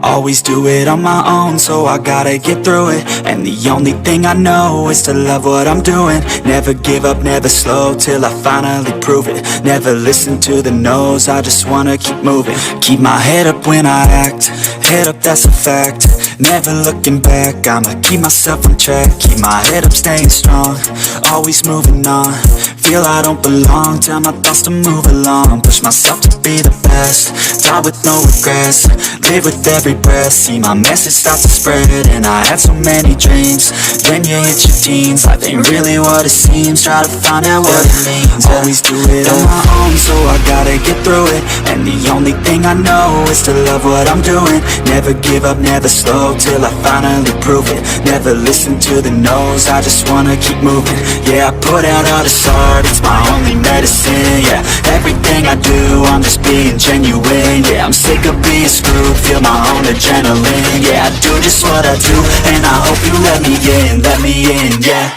Always do it on my own, so I gotta get through it. And the only thing I know is to love what I'm doing. Never give up, never slow, till I finally prove it. Never listen to the no's, I just wanna keep moving. Keep my head up when I act, head up, that's a fact. Never looking back, I'ma keep myself on track. Keep my head up, staying strong, always moving on. Feel I don't belong, tell my thoughts to move along. Push myself to be the best, die with no regrets. Live with every breath, see my message start to spread. And I had so many dreams, then you hit your teens. Life ain't really what it seems, try to find out what it means. Always do it on my own, so I gotta get through it. And the only thing I know is to love what I'm doing. Never give up, never slow, till I finally prove it. Never listen to the no's, I just wanna keep moving. Yeah, I put out all this art, it's my only medicine. Yeah, everything I do, I'm just being genuine. Yeah, I'm sick of being screwed, feel my own adrenaline. Yeah, I do just what I do, and I hope you let me in, yeah.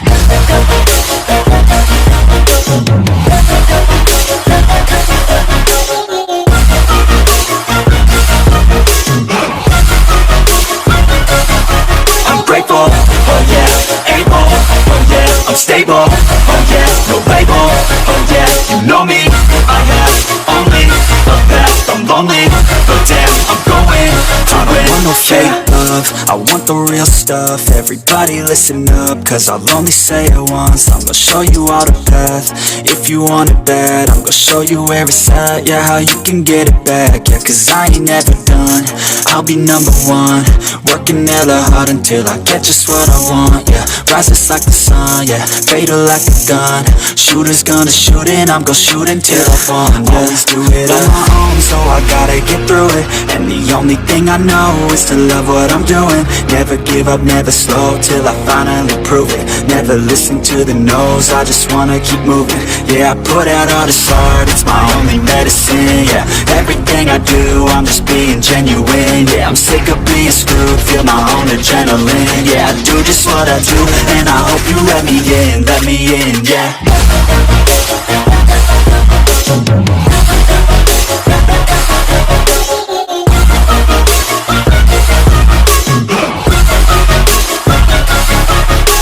I'm grateful, oh yeah, able, oh yeah, I'm stable, oh yeah, no label, oh yeah, you know me, I have only the best. I'm lonely, but damn, I'm going to win. I don't want no fake love, I want the real stuff. Everybody listen up, cause I'll only say it once. I'm gonna show you all the path, if you want it bad. I'm gonna show you where it's at, yeah, how you can get it back. Yeah, cause I ain't never done, I'll be number one. Working hella hard until I get just what I want, yeah. Rises like the sun, yeah, fatal like a gun. Shooter's gonna shoot and I'm gonna shoot until I fall, yeah. Always do it on my own, so I gotta get through it. And the only thing I know is to love what I'm doing. Never give up, never slow, till I finally prove it. Never listen to the no's, I just wanna keep moving. Yeah, I put out all this art, it's my only medicine. Yeah, everything I do, I'm just being genuine. Yeah, I'm sick of being screwed, feel my own adrenaline. Yeah, I do just what I do, and I hope you let me in, yeah.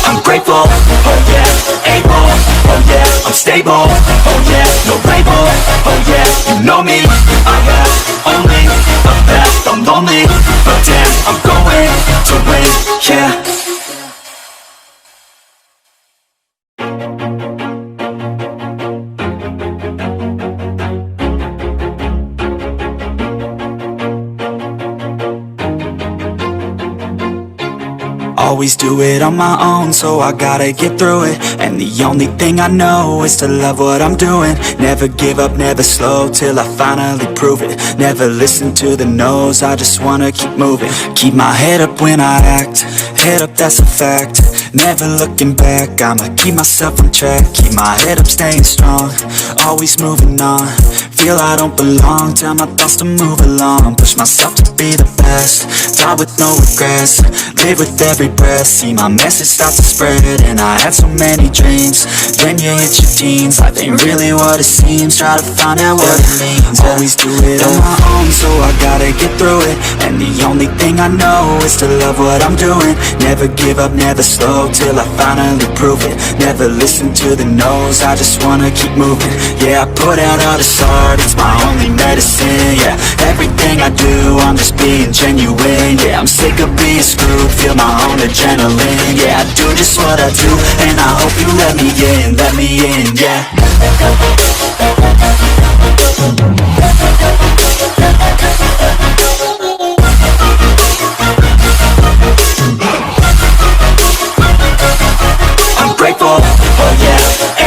I'm grateful, oh yeah, able, oh yeah, I'm stable, oh yeah, no label, oh yeah, you know me, I have only the best. I'm lonely, but damn, I'm going to win, yeah. Always do it on my own, so I gotta get through it. And the only thing I know is to love what I'm doing. Never give up, never slow, till I finally prove it. Never listen to the no's, I just wanna keep moving. Keep my head up when I act, head up, that's a fact. Never looking back, I'ma keep myself on track. Keep my head up, staying strong, always moving on. Feel I don't belong, tell my thoughts to move along. Push myself to be the best, die with no regrets. Live with every breath, see my message start to spread. And I had so many dreams, then you hit your teens. Life ain't really what it seems, try to find out what it means. Always do it on my own, so I gotta get through it. And the only thing I know is to love what I'm doing. Never give up, never slow, till I finally prove it. Never listen to the no's, I just wanna keep moving. Yeah, I put out all this art, it's my only medicine. Yeah, everything I do, I'm just being genuine. Yeah, I'm sick of being screwed, feel my own adrenaline. Yeah, I do just what I do, and I hope you let me in, yeah. I'm grateful, oh yeah,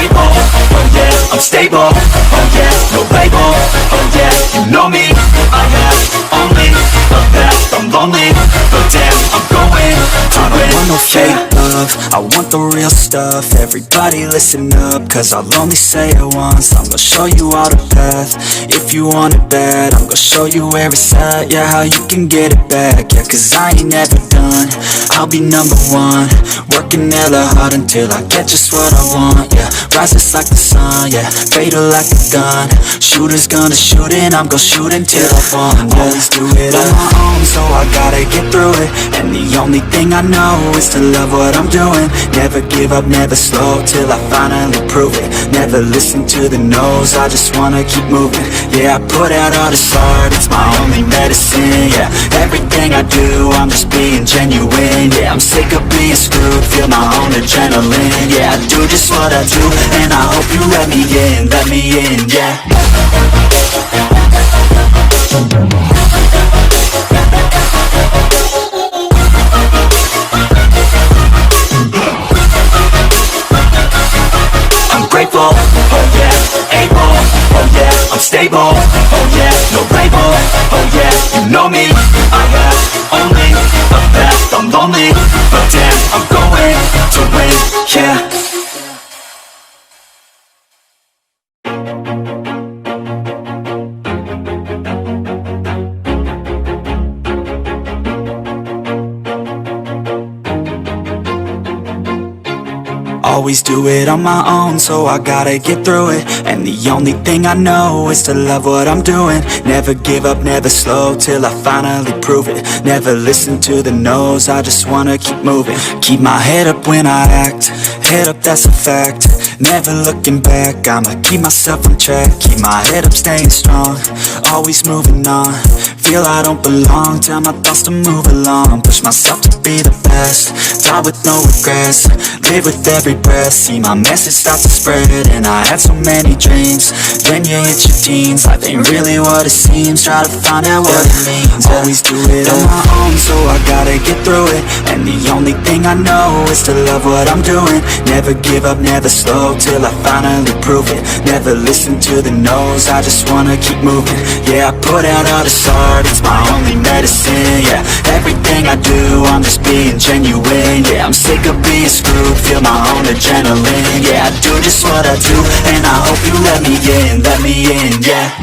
able, oh yeah, I'm stable, oh yeah, no label, oh yeah, you know me, I have only the best. I'm lonely, but damn, I'm going to win. I don't want no fake love, I want the real stuff. Everybody listen up, cause I'll only say it once. I'm gonna show you all the path, if you want it bad. I'm gonna show you where it's at, yeah, how you can get it back. Yeah, cause I ain't never done, I'll be number one. Working hella hard until I get just what I want, yeah. Rises like the sun, yeah. Fatal like a gun. Shooters gonna shoot and I'm gonna shoot until I fall, yeah. Always do it on my own, so I gotta get through it. And the only thing I know is to love what I'm doing. Never give up, never slow, till I finally prove it. Never listen to the no's, I just wanna keep moving. Yeah, I put out all this art, it's my only medicine, yeah. Everything I do, I'm just being genuine, yeah. I'm sick of being screwed, feel my own adrenaline, yeah. I do just what I do, and I hope you let me in, yeah. I'm grateful, oh yeah, able, oh yeah, I'm stable, oh yeah, no label, oh yeah, you know me, I have only a path, I'm lonely, but damn, I'm going to win, yeah. Always do it on my own, so I gotta get through it. And the only thing I know is to love what I'm doing. Never give up, never slow, till I finally prove it. Never listen to the no's, I just wanna keep moving. Keep my head up when I act, head up, that's a fact. Never looking back, I'ma keep myself on track. Keep my head up, staying strong, always moving on. Feel I don't belong, tell my thoughts to move along. Push myself to be the best, die with no regrets. Live with every breath, see my message start to spread. And I had so many dreams, then you hit your teens. Life ain't really what it seems, try to find out what it means. Always do it on my own, so I gotta get through it. And the only thing I know is to love what I'm doing. Never give up, never slow, till I finally prove it. Never listen to the no's, I just wanna keep moving. Yeah, I put out all this art, it's my only medicine, yeah. Everything I do, I'm just being genuine, yeah. I'm sick of being screwed, feel my own adrenaline, yeah. I do just what I do, and I hope you let me in, yeah.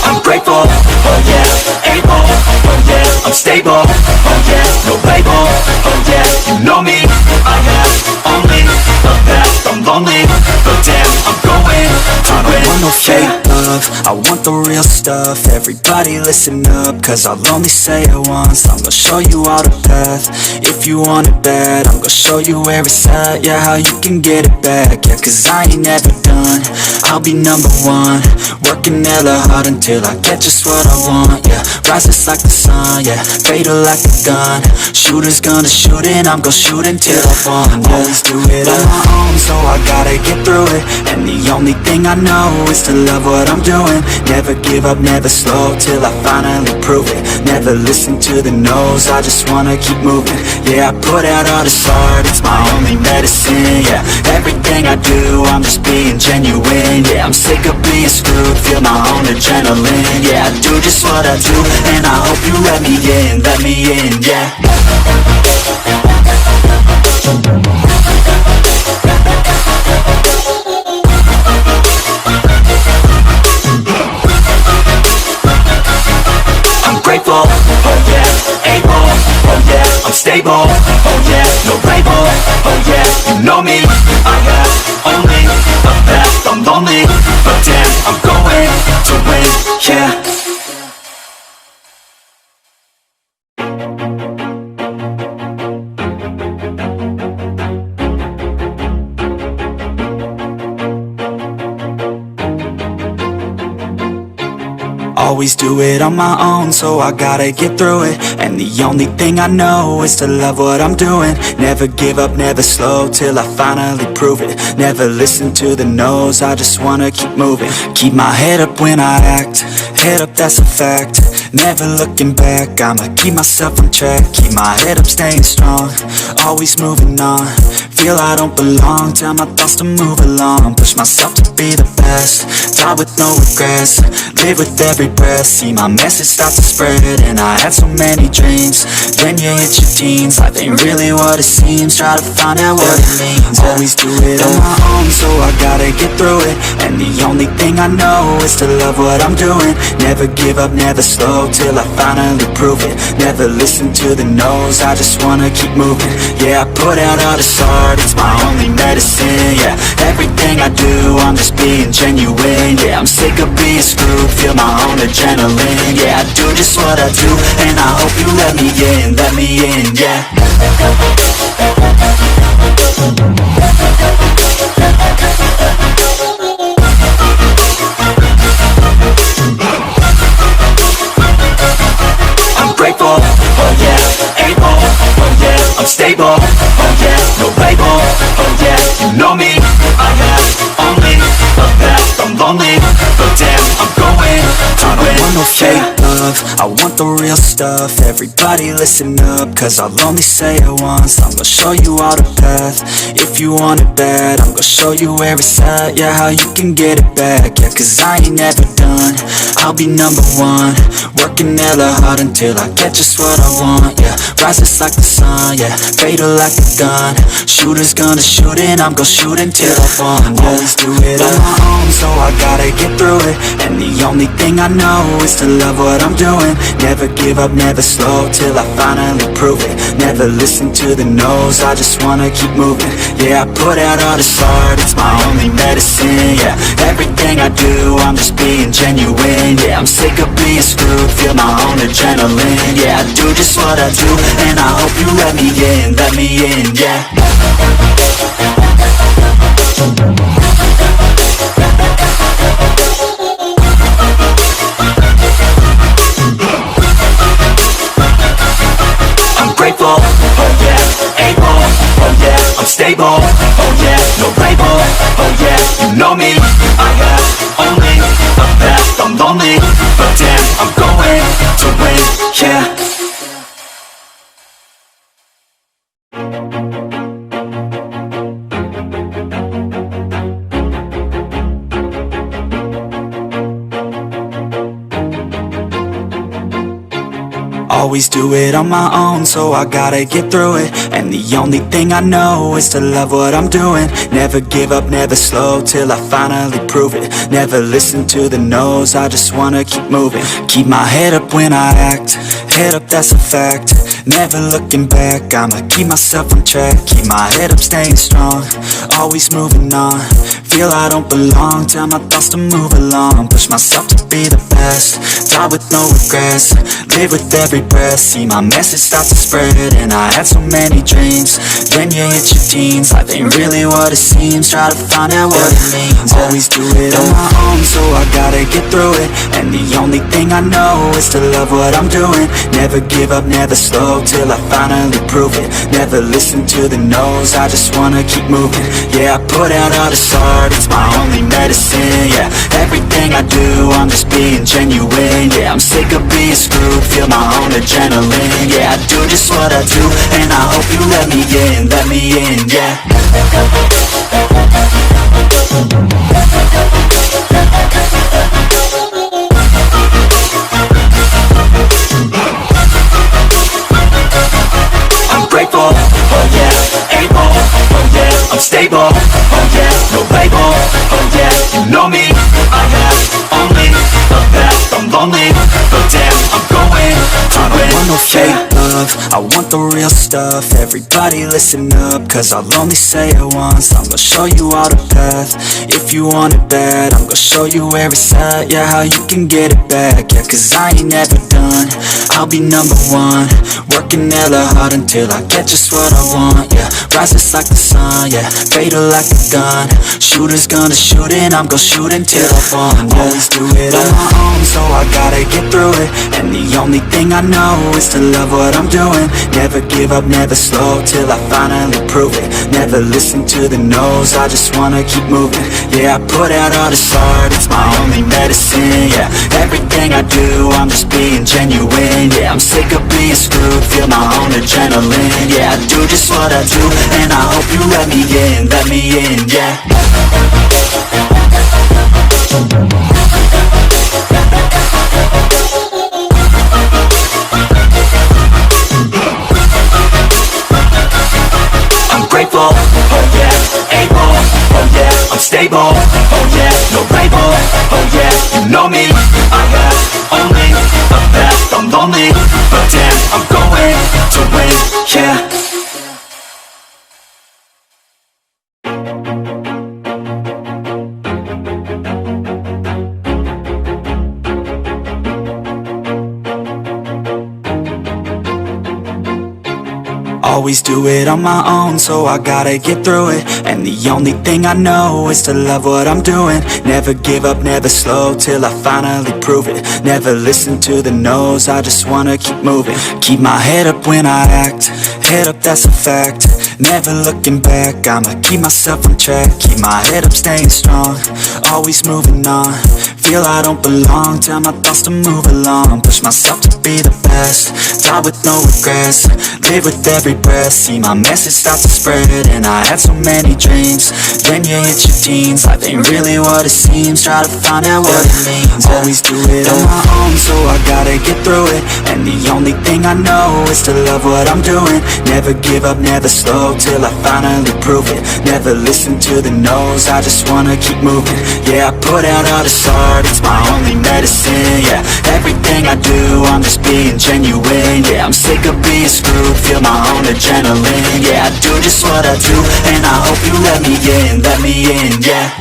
I'm grateful, oh yeah, able, oh yeah, I'm stable, oh yeah, no label, oh yeah, you know me, I have only a path, I'm lonely, but damn, I'm going to win. I don't want no fake love, I want the real stuff. Everybody listen up, cause I'll only say it once. I'm gonna show you all the path, if you want it bad. I'm gonna show you where it's at, yeah, how you can get it back, yeah. Cause I ain't never done, I'll be number one. Working hella hard until I get just what I want, yeah. Rises like the sun, yeah, fatal like a gun. Shooters gonna shoot and I'm gonna shoot until I fall, yeah. Always do it on my own, so I gotta get through it. And the only thing I know is to love what I'm doing. Never give up, never slow, till I finally prove it. Never listen to the no's, I just wanna keep moving. Yeah, I put out all this art, it's my only medicine, yeah. Everything I do, I'm just being genuine, yeah. I'm sick of being screwed, feel my own adrenaline, yeah. I do just what I do, and I hope you let me in, yeah. I'm grateful, oh yeah, able, oh yeah, I'm stable, oh yeah, no label, oh yeah, you know me, I have only a path, I'm lonely, but damn, I'm going to win, yeah. Always do it on my own, so I gotta get through it. And the only thing I know is to love what I'm doing. Never give up, never slow, till I finally prove it. Never listen to the no's, I just wanna keep moving. Keep my head up when I act, head up, that's a fact. Never looking back, I'ma keep myself on track. Keep my head up, staying strong, always moving on. Feel I don't belong, tell my thoughts to move along. Push myself to be the best, die with no regrets. Live with every breath, see my message start to spread. And I had so many dreams, then you hit your teens. Life ain't really what it seems, try to find out what it means. Always do it on my own, so I gotta get through it. And the only thing I know is to love what I'm doing. Never give up, never slow, till I finally prove it. Never listen to the no's, I just wanna keep moving. Yeah, I put out all this art, it's my only medicine. Yeah, everything I do, I'm just being genuine. Yeah, I'm sick of being screwed, feel my own adrenaline. Yeah, I do just what I do, and I hope you let me in, yeah. I'm grateful, oh yeah, able, oh yeah, I'm stable, oh yeah, no label, oh yeah, you know me, I have only a path, I'm lonely, but damn, I'm going to win. I don't want no fake love, I want the real stuff. Everybody listen up, cause I'll only say it once. I'm gonna show you all the path, if you want it bad. I'm gonna show you where it's at, yeah, how you can get it back. Yeah, cause I ain't never done, I'll be number one. Working hella hard until I get just what I want, yeah. Rises like the sun, yeah, fatal like a gun. Shooters gonna shoot and I'm gonna shoot until I fall. Always do it on my own, so I gotta get through it. And the only thing I know is to love what I'm doing. Never give up, never slow, till I finally prove it. Never listen to the no's, I just wanna keep moving. Yeah, I put out all this art, it's my only medicine. Yeah, everything I do, I'm just being genuine. Yeah, I'm sick of being screwed, feel my own adrenaline. Yeah, I do just what I do, and I hope you let me in, yeah. I'm grateful, oh yeah, able, oh yeah, I'm stable, oh yeah, no label, oh yeah, you know me, I have only a path, I'm lonely, but damn, I'm going to win, yeah. Always do it on my own, so I gotta get through it. And the only thing I know is to love what I'm doing. Never give up, never slow, till I finally prove it. Never listen to the no's, I just wanna keep moving. Keep my head up when I act, head up, that's a fact. Never looking back, I'ma keep myself on track. Keep my head up, staying strong, always moving on. Feel I don't belong, tell my thoughts to move along. Push myself to be the best, die with no regrets. Live with every breath, see my message start to spread. And I had so many dreams, then you hit your teens. Life ain't really what it seems, try to find out what it means. Always do it on my own, so I gotta get through it. And the only thing I know is to love what I'm doing. Never give up, never slow, till I finally prove it. Never listen to the no's, I just wanna keep moving. Yeah, I put out all this art, it's my only medicine. Yeah, everything I do, I'm just being genuine. Yeah, I'm sick of being screwed, feel my own adrenaline. Yeah, I do just what I do, and I hope you let me in, yeah. I'm grateful, oh yeah, able, oh yeah, I'm stable, oh yeah, no label, oh yeah, you know me, I have only a path, I'm lonely, but damn, I'm going to win. I want no fake love, I want the real stuff. Everybody listen up, cause I'll only say it once. I'm gonna show you all the path, if you want it bad. I'm gonna show you where it's at, yeah, how you can get it back. Yeah, cause I ain't never done, I'll be number one. Working hella hard until I get just what I want, yeah. Rises like the sun, yeah, fatal like a gun. Shooters gonna shoot and I'm gonna shoot until I fall, yeah. Always do it on my own, so I gotta get through it. And the only thing I know is to love what I'm doing. Never give up, never slow, till I finally prove it. Never listen to the no's, I just wanna keep moving. Yeah, I put out all this art, it's my only medicine. Yeah, everything I do, I'm just being genuine. Yeah, I'm sick of being screwed, feel my own adrenaline. Yeah, I do just what I do, and I hope you let me in, yeah. I'm grateful, oh yeah, able, oh yeah, I'm stable. stable, oh yeah, no label, oh yeah, you know me. I have only a path, I'm lonely, but damn, I'm going to win, yeah. Always do it on my own, so I gotta get through it. And the only thing I know is to love what I'm doing. Never give up, never slow, till I finally prove it. Never listen to the no's, I just wanna keep moving. Keep my head up when I act, head up, that's a fact. Never looking back, I'ma keep myself on track. Keep my head up, staying strong, always moving on. Feel I don't belong, tell my thoughts to move along. Push myself to be the best, die with no regrets. Live with every breath, see my message start to spread. And I had so many dreams, then you hit your teens. Life ain't really what it seems, try to find out what it means. Always do it on my own, so I gotta get through it. And the only thing I know is to love what I'm doing. Never give up, never slow, till I finally prove it. Never listen to the no's, I just wanna keep moving. Yeah, I put out all this art, it's my only medicine. Yeah, everything I do, I'm just being genuine. Yeah, I'm sick of being screwed, feel my own adrenaline. Yeah, I do just what I do, and I hope you let me in, yeah.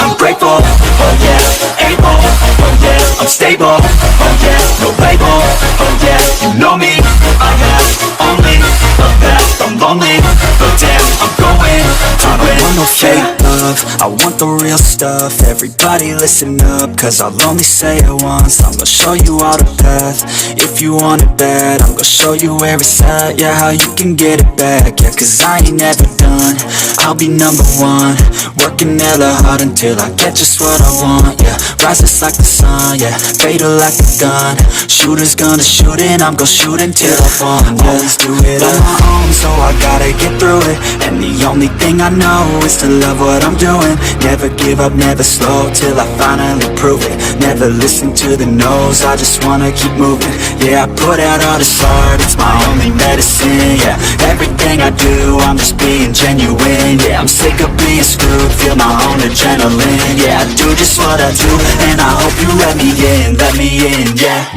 I'm grateful, oh yeah, able, oh yeah, I'm stable, oh yeah, no label, oh yeah, you know me. I have only a path, I'm lonely, but damn, I'm going to win. I don't want no fake love, I want the real stuff. Everybody listen up, cause I'll only say it once. I'm gonna show you all the path, if you want it bad. I'm gonna show you where it's at, yeah, how you can get it back. Yeah, cause I ain't never done, I'll be number one. Working hella hard until I get just what I want, yeah. Rises like the sun, yeah, fatal like a gun. Shooter's gonna shoot and I'm gonna shoot until I fall, yeah. Always do it on my own, so I gotta get through it. And the only thing I know is to love what I'm doing. Never give up, never slow, till I finally prove it. Never listen to the no's, I just wanna keep moving. Yeah, I put out all this art, it's my only medicine. Yeah, everything I do, I'm just being genuine. Yeah, I'm sick of being screwed, feel my own adrenaline. Yeah, I do just what I do, and I hope you let me in, yeah.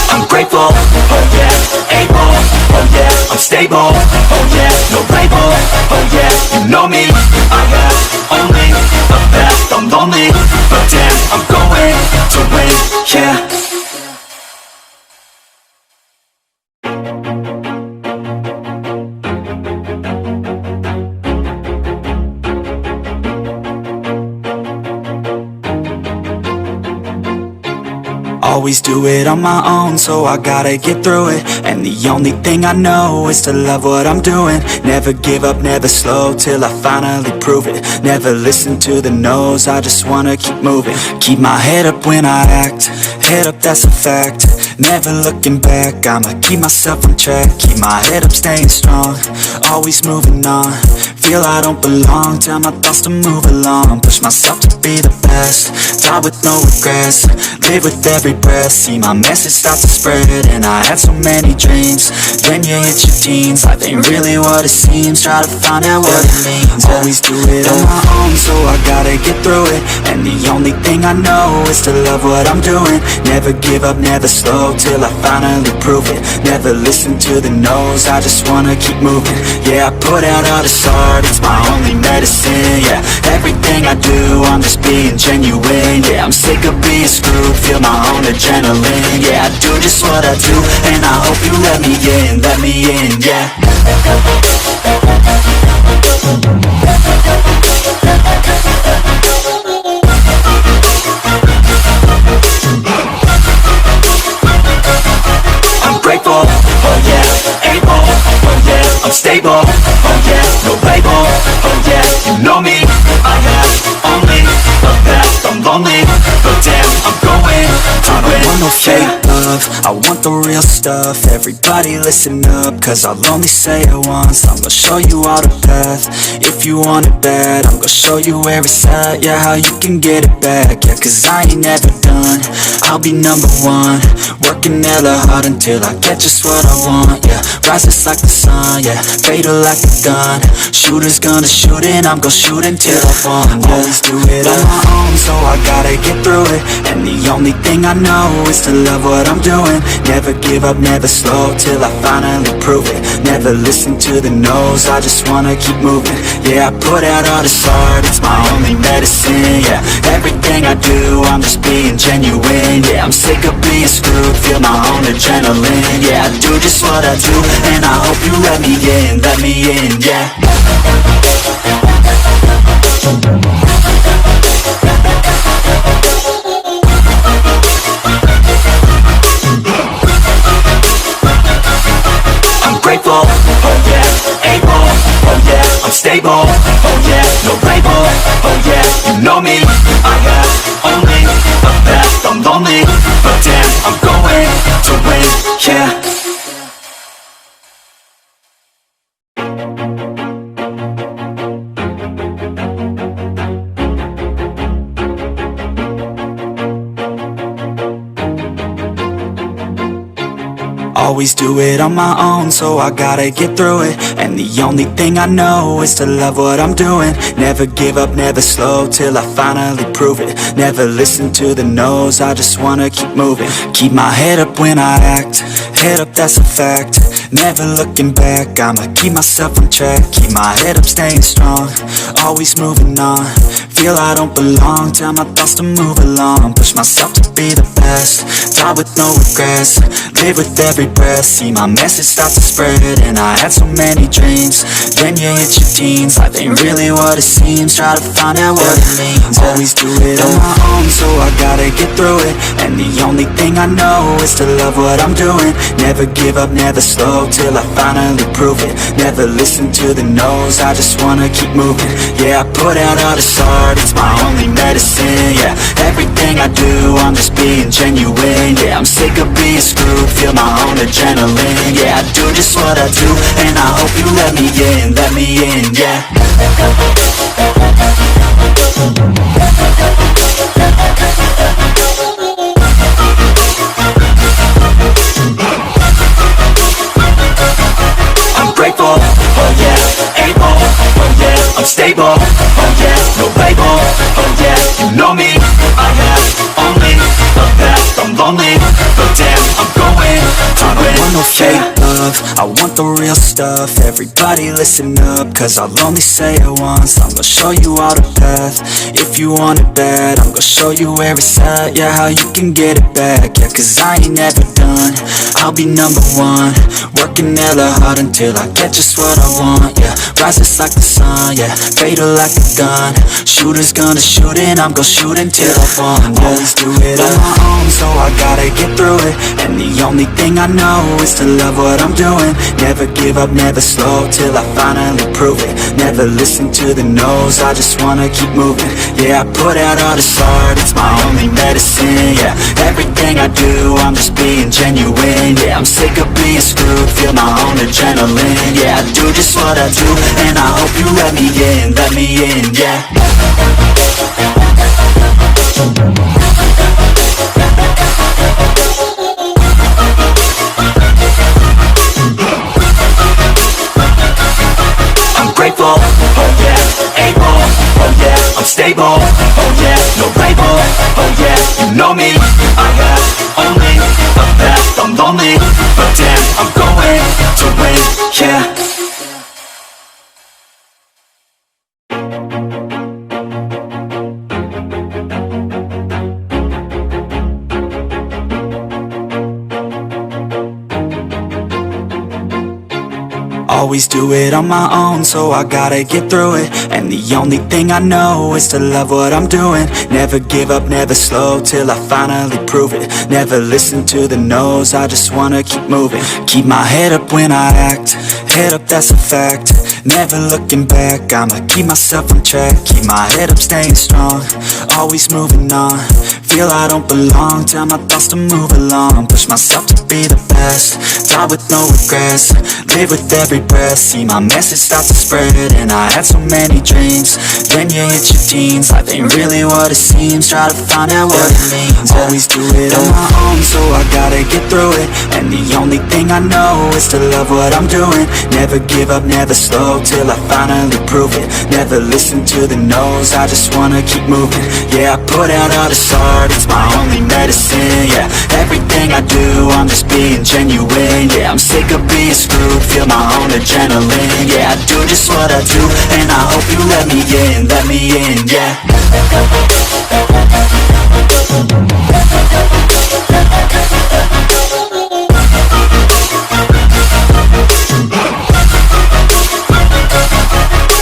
I'm grateful, oh yeah, able, oh yeah, I'm stable, oh yeah, no label, oh yeah, you know me. I have only a path, I'm lonely, but damn, I'm going to win, yeah. Always do it on my own, so I gotta get through it. And the only thing I know is to love what I'm doing. Never give up, never slow, till I finally prove it. Never listen to the no's, I just wanna keep moving. Keep my head up when I act, head up, that's a fact. Never looking back, I'ma keep myself on track. Keep my head up, staying strong, always moving on. Feel I don't belong, tell my thoughts to move along. Push myself to be the best, die with no regrets. Live with every breath, see my message start to spread. And I had so many dreams, then you hit your teens. Life ain't really what it seems, try to find out what it means. Always do it on my own, so I gotta get through it. And the only thing I know is to love what I'm doing. Never give up, never slow, till I finally prove it. Never listen to the no's, I just wanna keep moving. Yeah, I put out all this art, it's my only medicine. Yeah, everything I do, I'm just being genuine. Yeah, I'm sick of being screwed, feel my own adrenaline. Yeah, I do just what I do, and I hope you let me in, yeah. I'm grateful, oh yeah, able, oh yeah, I'm stable, oh yeah, no label, oh yeah, you know me, I have only the best, I'm lonely, but damn, I'm going to win. I don't want no fake love, I want the real stuff. Everybody listen up, cause I'll only say it once. I'm gonna show you all the path, if you want it bad. I'm gonna show you where it's at, yeah, how you can get it back. Yeah, cause I ain't never done, I'll be number one. Working hella hard until I get just what I want, yeah. Rises like the sun, yeah, fatal like a gun. Shooters gonna shoot and I'm gonna shoot until I fall, yeah. Always do it on my own, so I gotta get through it. And the only thing I know is to love what I'm doing. Never give up, never slow, till I finally prove it. Never listen to the no's, I just wanna keep moving. Yeah, I put out all this art, it's my only medicine, yeah. Everything I do, I'm just being genuine, yeah. I'm sick of being screwed, feel my own adrenaline, yeah. I do just what I do, and I hope you let me in, yeah. I'm grateful, oh yeah, able, oh yeah, I'm stable, oh yeah, no label, oh yeah, you know me, I have only the best, I'm lonely, but damn, I'm going to win, yeah. Always do it on my own, so I gotta get through it. And the only thing I know is to love what I'm doing. Never give up, never slow, till I finally prove it. Never listen to the no's, I just wanna keep moving. Keep my head up when I act, head up, that's a fact. Never looking back, I'ma keep myself on track. Keep my head up, staying strong, always moving on. Feel I don't belong, tell my thoughts to move along. Push myself to be the best, die with no regrets. Live with every breath, see my message start to spread. And I had so many dreams, then you hit your teens. Life ain't really what it seems, try to find out what it means. Always do it on my own, so I gotta get through it. And the only thing I know is to love what I'm doing. Never give up, never slow, till I finally prove it. Never listen to the no's, I just wanna keep moving. Yeah, I put out all this art, it's my only medicine, yeah. Everything I do, I'm just being genuine, yeah. I'm sick of being screwed, feel my own adrenaline, yeah. I do just what I do, and I hope you let me in, yeah. I'm grateful, oh yeah, able, oh yeah, I'm stable, oh yeah, no label, oh yeah, you know me, I have only the best, I'm lonely, but damn, I'm going to win. I don't want no fake love, I want the real stuff. Everybody listen up, cause I'll only say it once. I'm gonna show you all the path, if you want it bad. I'm gonna show you where it's at, yeah, how you can get it back. Yeah, cause I ain't never done, I'll be number one. Working hella hard until I get just what I want, yeah. Rises like the sun, yeah, fatal like a gun. Shooters gonna shoot and I'm gonna shoot until I fall, yeah. Always do it on my own, so I gotta get through it. And the only thing I know is to love what I'm doing. Never give up, never slow, till I finally prove it. Never listen to the no's, I just wanna keep moving. Yeah, I put out all this art, it's my only medicine, yeah. Everything I do, I'm just being genuine, yeah. I'm sick of being screwed, feel my own adrenaline, yeah. I do just what I do, and I hope you let me in, yeah. I'm grateful, oh yeah, able, oh yeah, I'm stable, oh yeah, no label, oh yeah, you know me, I have only the best, I'm lonely, but damn, I'm going to win, yeah. Always do it on my own, so I gotta get through it. And the only thing I know is to love what I'm doing. Never give up, never slow, till I finally prove it. Never listen to the no's, I just wanna keep moving. Keep my head up when I act, head up, that's a fact. Never looking back, I'ma keep myself on track. Keep my head up, staying strong, always moving on. Feel I don't belong, tell my thoughts to move along. Push myself to be the best, die with no regrets. Live with every breath, see my message start to spread. And I had so many dreams, then you hit your teens. Life ain't really what it seems, try to find out what it means. Always do it on my own, so I gotta get through it. And the only thing I know is to love what I'm doing. Never give up, never slow, till I finally prove it. Never listen to the no's, I just wanna keep moving. Yeah, I put out all this art, it's my only medicine. Yeah, everything I do, I'm just being genuine. Yeah, I'm sick of being screwed, feel my own adrenaline. Yeah, I do just what I do, and I hope you let me in, yeah.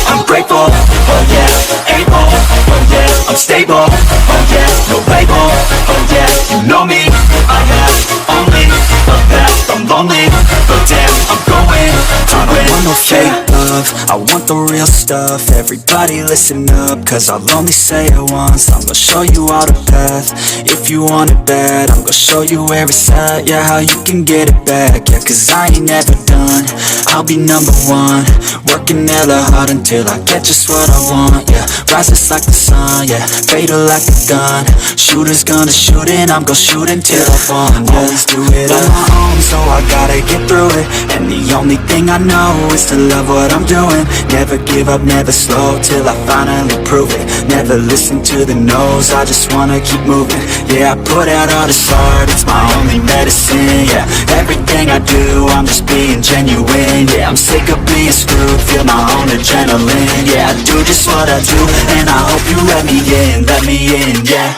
I'm grateful, oh yeah, able, oh yeah, I'm stable, oh yeah, no label, oh yeah, you know me, I have only a path, I'm lonely, but damn, I'm going to win. I want no fake love, I want the real stuff. Everybody listen up, cause I'll only say it once. I'm gonna show you all the path, if you want it bad. I'm gonna show you where it's at, yeah, how you can get it back. Yeah, cause I ain't never done, I'll be number one. Working hella hard until I get just what I want, yeah. Rises like the sun, yeah, fatal like a gun. Shooter's gonna shoot and I'm gonna shoot until I fall, yeah. Always do it on my own, so I gotta get through it. And the only thing I know is to love what I'm doing. Never give up, never slow, till I finally prove it. Never listen to the no's, I just wanna keep moving. Yeah, I put out all this art, it's my only medicine. Yeah, everything I do, I'm just being genuine. Yeah, I'm sick of being screwed, feel my own adrenaline. Yeah, I do just what I do, and I hope you let me in, yeah.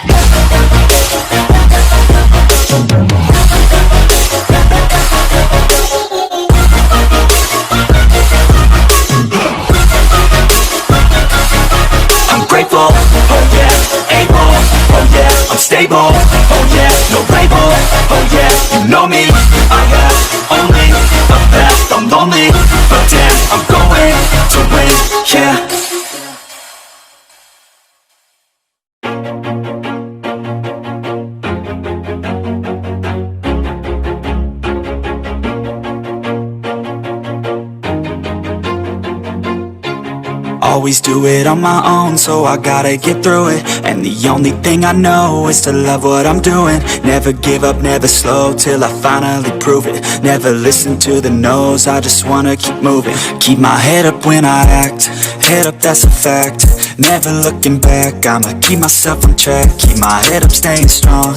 I'm grateful, oh yeah, able, oh yeah, I'm stable, oh yeah, no label, oh yeah, you know me, I have only a path, I'm lonely, but damn, I'm going to win, yeah. Always do it on my own, so I gotta get through it. And the only thing I know is to love what I'm doing. Never give up, never slow, till I finally prove it. Never listen to the no's, I just wanna keep moving. Keep my head up when I act, head up, that's a fact. Never looking back, I'ma keep myself on track. Keep my head up, staying strong,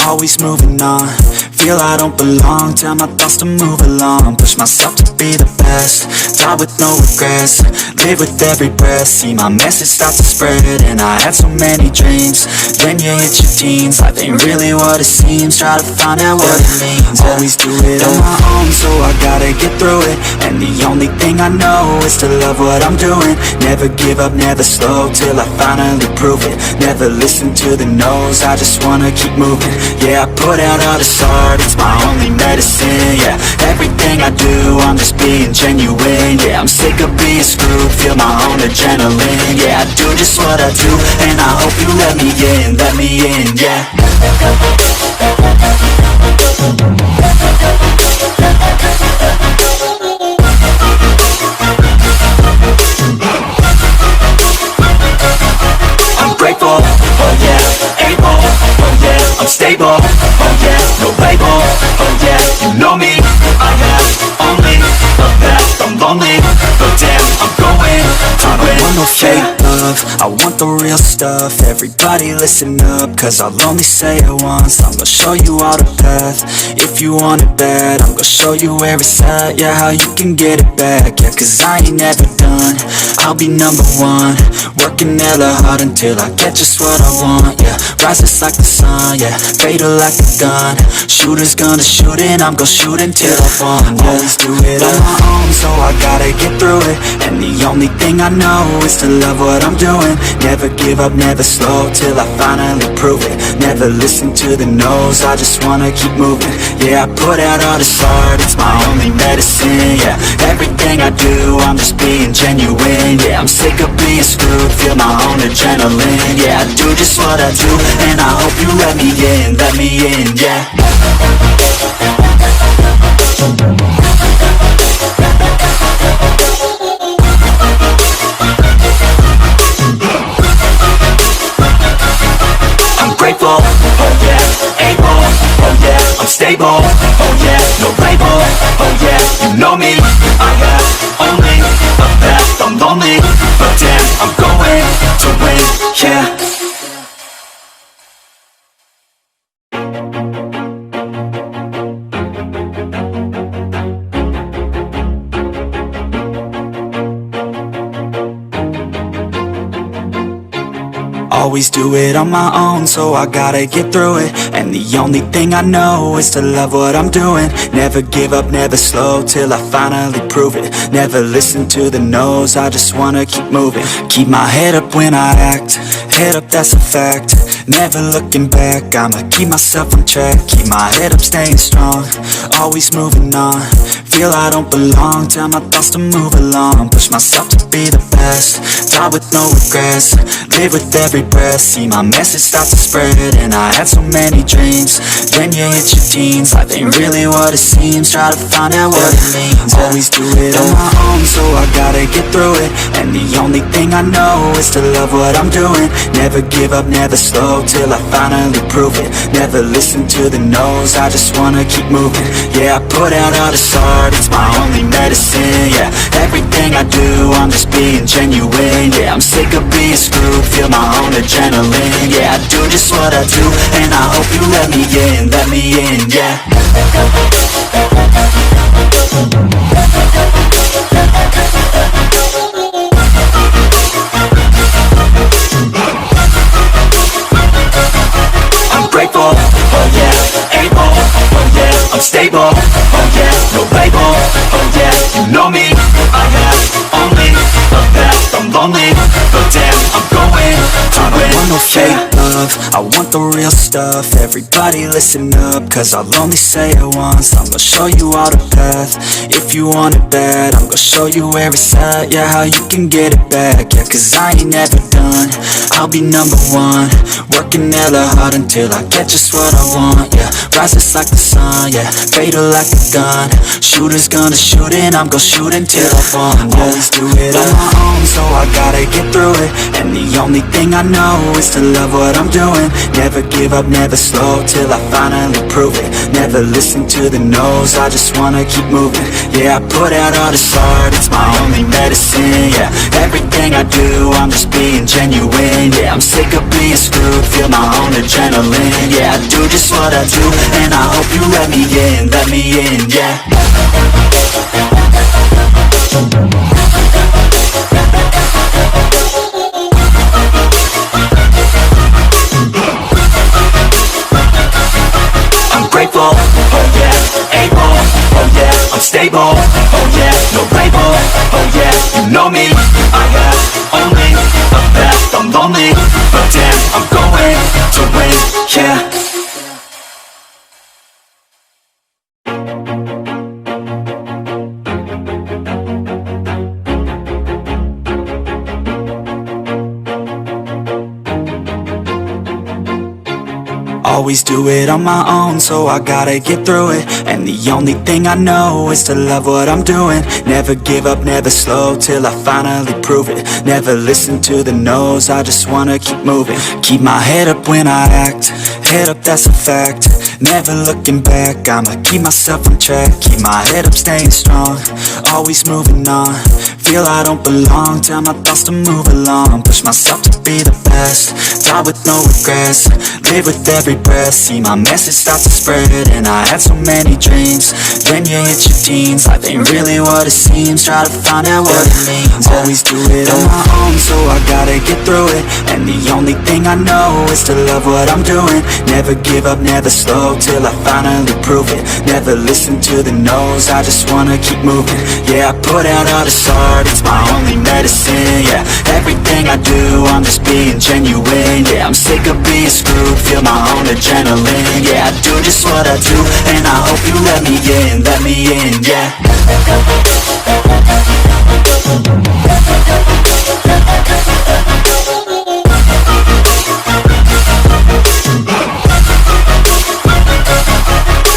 always moving on. Feel I don't belong, tell my thoughts to move along. Push myself to be the best, die with no regrets. Live with every breath, see my message start to spread. And I had so many dreams, then you hit your teens. Life ain't really what it seems, try to find out what it means. Always do it on my own, so I gotta get through it. And the only thing I know is to love what I'm doing. Never give up, never slow, till I finally prove it. Never listen to the no's, I just wanna keep moving. Yeah, I put out all this art, it's my only medicine. Yeah, everything I do, I'm just being genuine. Yeah, I'm sick of being screwed, feel my own adrenaline. Yeah, I do just what I do, and I hope you let me in, yeah. I'm grateful, oh yeah, able, oh yeah, I'm stable, oh yeah, no label, oh yeah, you know me, I have only a path, I'm lonely, but damn, I'm going to win. I don't want no fake love, I want the real stuff, everybody listen up, cause I'll only say it once. I'm gonna show you all the path, if you want it bad. I'm gonna show you where it's at, yeah, how you can get it back. Yeah, cause I ain't never done, I'll be number one. Working hella hard until I get just what I want. Yeah, rises like the sun, yeah, fatal like a gun. Shooters gonna shoot and I'm gonna shoot until I fall. Always do it on my own, so I gotta get through it. And the only thing I know is to love what I'm doing. Never give up, never slow, till I finally prove it. Never listen to the no's, I just wanna keep moving. Yeah, I put out all this art, it's my only medicine. Yeah, everything I do, I'm just being genuine. Yeah, I'm sick of being screwed, feel my own adrenaline. Yeah, I do just what I do, and I hope you let me in, yeah. I'm grateful, oh yeah, able, oh yeah, I'm stable, oh yeah, no label, oh yeah, you know me, I have only a path, I'm lonely, but damn, I'm going to win, yeah. Always do it on my own, so I gotta get through it. And the only thing I know is to love what I'm doing. Never give up, never slow, till I finally prove it. Never listen to the no's, I just wanna keep moving. Keep my head up when I act, head up, that's a fact. Never looking back, I'ma keep myself on track. Keep my head up, staying strong, always moving on. Feel I don't belong, tell my thoughts to move along. Push myself to be the best, die with no regrets. Live with every breath, see my message start to spread. And I had so many dreams, then you hit your teens. Life ain't really what it seems, try to find out what it means. Always do it on my own, so I gotta get through it. And the only thing I know is to love what I'm doing. Never give up, never slow, till I finally prove it. Never listen to the no's, I just wanna keep moving. Yeah, I put out all this art, it's my only medicine. Yeah, everything I do, I'm just being genuine. Yeah, I'm sick of being screwed, feel my own adrenaline. Yeah, I do just what I do, and I hope you let me in, yeah. I'm grateful, oh yeah, able, oh yeah, I'm stable, oh yeah, no label, oh yeah, you know me, I have only a path, I'm lonely, but damn, I'm going to win. I don't want no fake love, I want the real stuff. Everybody listen up, cause I'll only say it once. I'm gonna show you all the path, if you want it bad. I'm gonna show you where it's at, yeah, how you can get it back. Yeah, cause I ain't never done, I'll be number one. Working hella hard until I get just what I want. Yeah, rises like the sun, yeah, fatal like a gun. Shooters gonna shoot and I'm gonna shoot until I fall. Always do it on my own, so I gotta get through it. And the only thing I know is to love what I'm doing. Never give up, never slow, till I finally prove it. Never listen to the no's, I just wanna keep moving. Yeah, I put out all this art, it's my only medicine. Yeah, everything I do, I'm just being genuine. Yeah, I'm sick of being screwed, feel my own adrenaline. Yeah, I do just what I do, and I hope you let me in, yeah. I'm grateful, oh yeah, able, oh yeah, I'm stable, oh yeah, no label, oh yeah, you know me, I have only a path, I'm lonely, but damn, I'm going to win, yeah. Always do it on my own, so I gotta get through it. And the only thing I know is to love what I'm doing. Never give up, never slow, till I finally prove it. Never listen to the no's, I just wanna keep moving. Keep my head up when I act, head up, that's a fact. Never looking back, I'ma keep myself on track. Keep my head up, staying strong, always moving on. Feel I don't belong, tell my thoughts to move along. Push myself to be the best, die with no regrets. Live with every breath, see my message start to spread. And I had so many dreams, then you hit your teens. Life ain't really what it seems, try to find out what it means. Always do it on my own, so I gotta get through it. And the only thing I know is to love what I'm doing. Never give up, never slow, till I finally prove it. Never listen to the no's, I just wanna keep moving. Yeah, I put out all this art, it's my only medicine. Yeah, everything I do, I'm just being genuine. Yeah, I'm sick of being screwed, feel my own adrenaline. Yeah, I do just what I do, and I hope you let me in, yeah.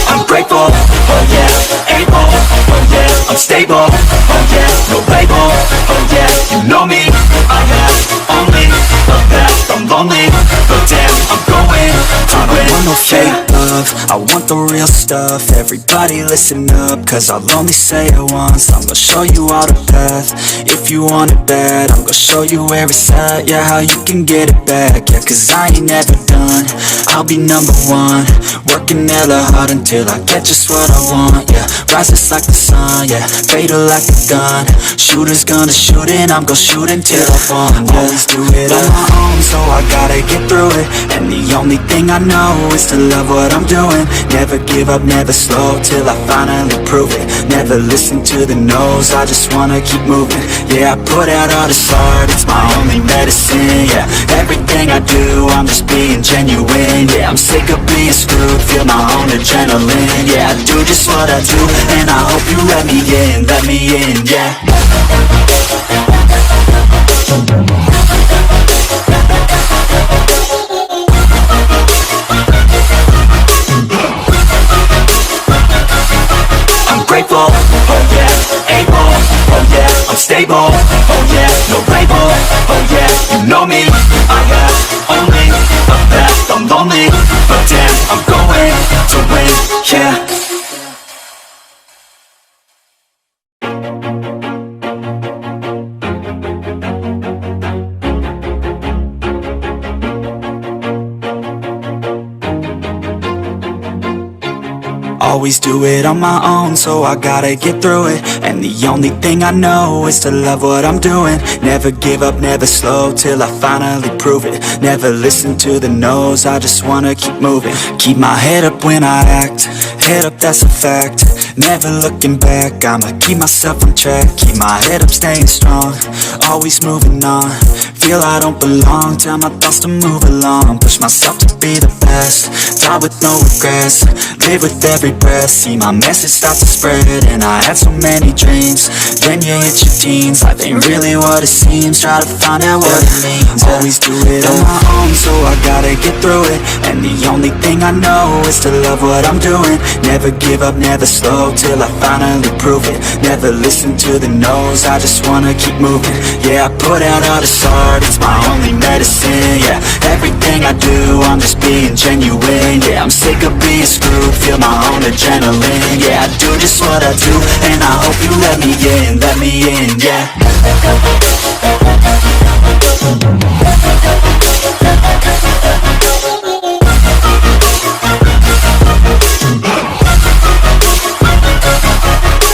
I'm grateful, oh yeah, able, oh yeah, I'm stable, oh yeah, no label, oh yeah, you know me, I have only a path, I'm lonely, but damn, I'm going to win. I want no fake love, I want the real stuff. Everybody listen up, cause I'll only say it once. I'm gonna show you all the path, if you want it bad. I'm gonna show you where it's at, yeah, how you can get it back. Yeah, cause I ain't never done, I'll be number one. Working hella hard until I get just what I want, yeah. Rises like the sun, yeah, fatal like a gun. Shooter's gonna shoot and I'm gonna shoot until I fall. Always do it on my own, so I gotta get through it. And the only thing I know is to love what I'm doing. Never give up, never slow, till I finally prove it. Never listen to the no's, I just wanna keep moving. Yeah, I put out all this art, it's my only medicine. Yeah, everything I do, I'm just being genuine. Yeah, I'm sick of being screwed, feel my own adrenaline. Yeah, I do just what I do, and I hope you let me in, yeah. I'm grateful, oh yeah, able, oh yeah, I'm stable, oh yeah, no label, oh yeah, you know me, I have only a path, I'm lonely, but damn, I'm going to win, yeah. Always do it on my own, so I gotta get through it. And the only thing I know is to love what I'm doing. Never give up, never slow, till I finally prove it. Never listen to the no's, I just wanna keep moving. Keep my head up when I act, head up, that's a fact. Never looking back, I'ma keep myself on track. Keep my head up, staying strong, always moving on. Feel I don't belong, tell my thoughts to move along. Push myself to be the best, die with no regrets. Live with every breath, see my message start to spread. And I had so many dreams, then you hit your teens. Life ain't really what it seems, try to find out what it means. Always do it on my own, so I gotta get through it. And the only thing I know is to love what I'm doing. Never give up, never slow, till I finally prove it. Never listen to the no's, I just wanna keep moving. Yeah, I put out all this art, it's my only medicine. Yeah, everything I do, I'm just being genuine. Yeah, I'm sick of being screwed, feel my own adrenaline. Yeah, I do just what I do, and I hope you let me in, yeah.